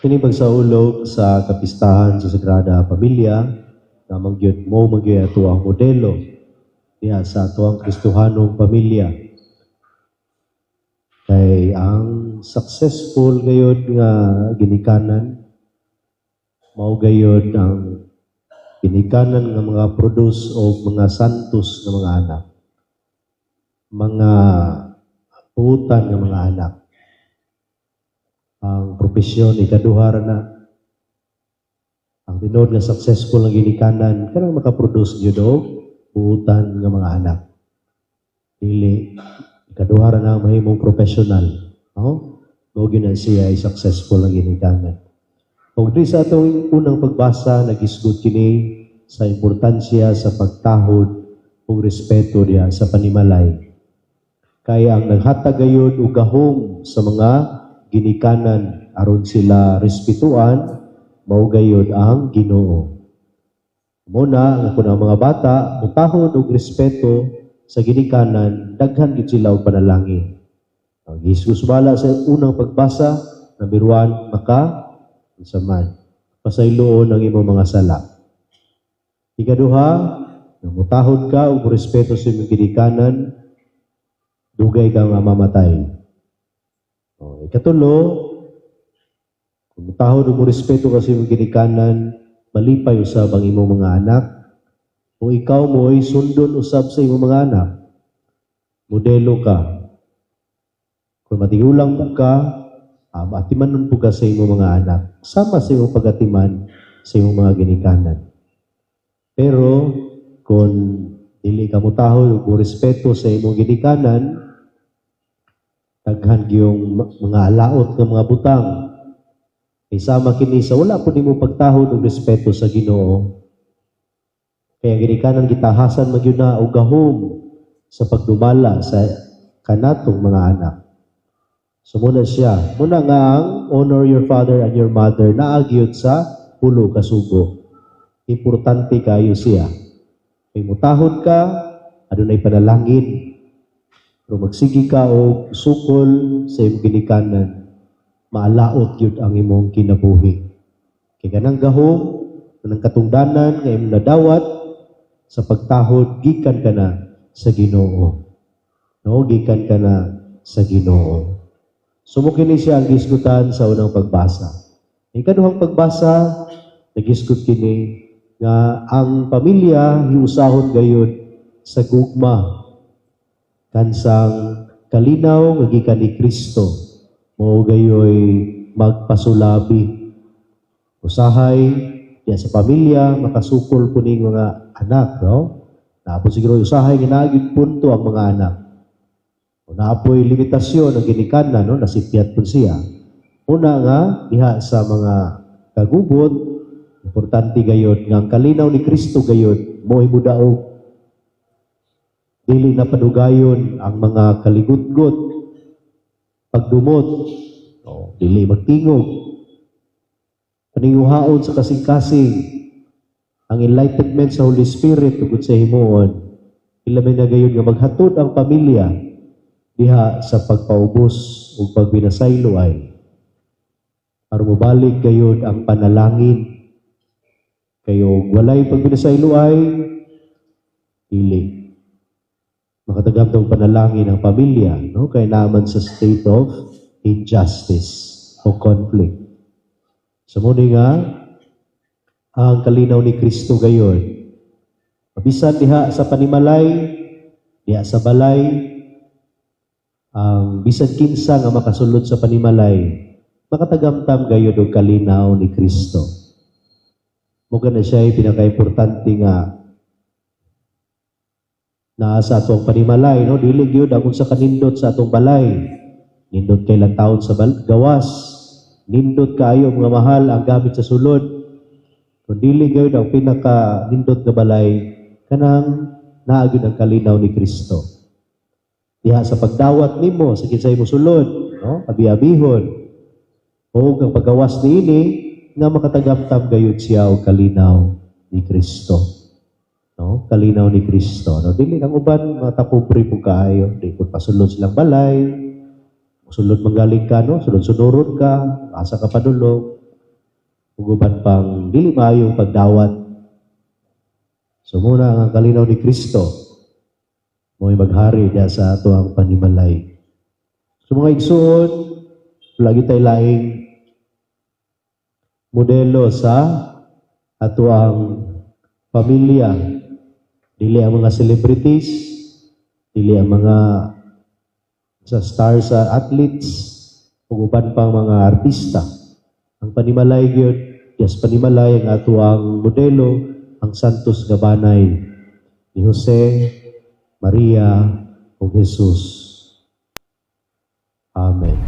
Kini pagsaulog sa kapistahan sa Sagrada Pamilya na magyud mo magyud ato ang modelo diha sa ato ang Kristohanong pamilya. Kay ang successful gayud nga ginikanan mao gayud ang ginikanan nga mga produce o mga santos nga mga anak. Mga puutan nga mga anak. Ang propesyon ikaduha na ang tinod nga successful nga ginikanan kanang makaproduce gyud og buutan nga mga anak. Dili ikaduha na mahimong professional, no? Mao gyud na siya ay successful nga ginikanan. Ug di sa atong unang pagbasa nagisgot kini sa importansya sa pagtahod ug respeto diha sa panimalay. Kaya ang naghatag gayud og gahom sa mga ginikanan aron sila respetuan mao gayud ang Ginoo. Muna ang kunang mga bata mutahod og respeto sa ginikanan daghan gid sila og panalangin. Ang Jesus bala sa unang pagbasa, number 1, unsaman pasayloon ang imong mga sala. Ikaduha, namutahod ka og respeto sa imong ginikanan, dugay ka nga mamatay. Ikatulo, kung mutahod og respeto ka sa imong ginikanan, malipay usab ang imong mga anak. Kung ikaw mo ay sundon usab sa imong mga anak, modelo ka. Kung matigulang po ka, atimanon po ka sa imong mga anak. Sama sa imong pagatiman sa imong mga ginikanan. Pero, kung dili ka mutahod og respeto sa imong ginikanan, daghan yung mga alaot ng mga butang. Isama kini sa wala po nimo pagtahod og respeto sa Ginoo. Kaya ginikanan gitahasan magyud na og gahom sa pagdumala sa kanatong mga anak. Sumuna siya. Muna nga ang honor your father and your mother naagyod sa pulo ka sugo. Importante kayo siya. Kay mutahod ka, adunay panalangin. Pero magsigi ka o sukol sa imong ginikanan, maalaot yun ang imong kinabuhi. Kaya ganang gahom, ganang katungdanan, nga imong nadawat, sa pagtahod, gikan ka na sa Ginoo. No, gikan ka na sa Ginoo. Sumukini siya ang gisgutan sa unang pagbasa. Ang ikaduhang pagbasa, nagisgut kini nga ang pamilya hiusahon gayud sa gugma kansang kalinaw nga gikan ni Kristo mao gayoy magpasulabi usahay diya sa pamilya makasukol puning mga anak, no? Naapod siguro usahay nga naagid punto ang mga anak. O naapoy limitasyon ang ginikanan, no? Nasipyat pun siya. Una nga diha sa mga kagubot, importante gayud nga ang kalinaw ni Kristo gayud mo himudaog dili na padugayon ang mga kaligutgot, pagdumot, dili magtingog, paninguhaon sa kasing-kasing, ang enlightenment sa Holy Spirit tungkol sa himuon, ilabay na gayon nga maghatod ang pamilya diha sa pagpaubos o pagbinasaylo ay para mubalik gayon ang panalangin kayo walay pagbinasaylo ay dili makatagam ng panalangin ng pamilya, no? Kaya naman sa state of injustice o conflict. Sumuni nga, ang kalinaw ni Kristo gayon. Mabisan diha sa panimalay, diha sa balay, ang bisan kinsa nga makasulod sa panimalay, makatagamtam gayon og kalinaw ni Kristo. Muga na siya ay pinaka-importante nga na sa atong panimalay, no? Dili gyud ang unsa kanindot sa atong balay. Nindot kay lang taon sa gawas. Nindot kaayo mga mahal ang gamit sa sulod. Kung dili gyud ang pinaka nindot nga balay kanang naa gyud ang kalinaw ni Kristo. Diha sa pagdawat nimo sa kinsay mo sulod, no? Abi-abihon. O ang paggawas niini nga makatagamtam gayud siya og kalinaw ni Kristo. No, kalinaw ni Kristo. No, dili ang uban matapobre po kaayo, di po pasulod silang balay. Sulod manggaling ka, no, sulod-sunurod ka, asa ka padulog. ug uban pang dili maayong pagdawat. So muna ang kalinaw ni Kristo mo'y maghari diya sa ato ang panimalay. So mga igsoon, lagi tayo laing modelo sa ato ang pamilya. Dili ang mga celebrities, dili ang mga sa stars sa athletes, ug uban pang mga artista. Ang panimalay gyud, yes panimalay ang ato ang modelo, ang santos nga banay ni Jose, Maria, ug Jesus. Amen.